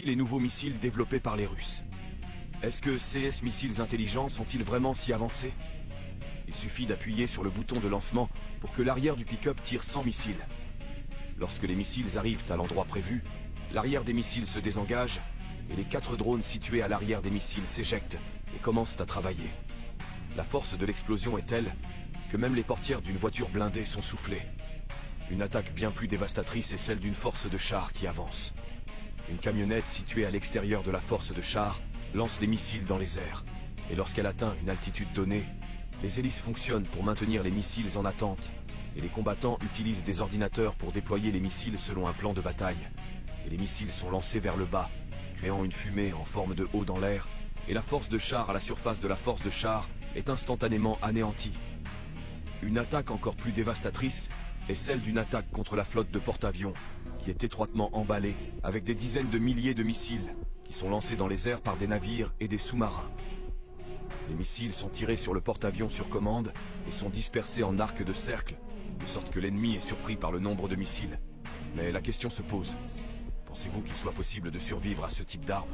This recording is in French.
les nouveaux missiles développés par les Russes? Est-ce que CS missiles intelligents sont-ils vraiment si avancés? Il suffit d'appuyer sur le bouton de lancement pour que l'arrière du pick-up tire 100 missiles. Lorsque les missiles arrivent à l'endroit prévu, l'arrière des missiles se désengage et les 4 drones situés à l'arrière des missiles s'éjectent et commencent à travailler. La force de l'explosion est telle que même les portières d'une voiture blindée sont soufflées. Une attaque bien plus dévastatrice est celle d'une force de chars qui avance. Une camionnette située à l'extérieur de la force de chars lance les missiles dans les airs, et lorsqu'elle atteint une altitude donnée, les hélices fonctionnent pour maintenir les missiles en attente, et les combattants utilisent des ordinateurs pour déployer les missiles selon un plan de bataille. Et les missiles sont lancés vers le bas, créant une fumée en forme de haut dans l'air, et la force de char à la surface de la force de char est instantanément anéantie. Une attaque encore plus dévastatrice est celle d'une attaque contre la flotte de porte-avions, qui est étroitement emballée avec des dizaines de milliers de missiles qui sont lancés dans les airs par des navires et des sous-marins. Les missiles sont tirés sur le porte-avions sur commande et sont dispersés en arcs de cercle, de sorte que l'ennemi est surpris par le nombre de missiles. Mais la question se pose, pensez-vous qu'il soit possible de survivre à ce type d'arme ?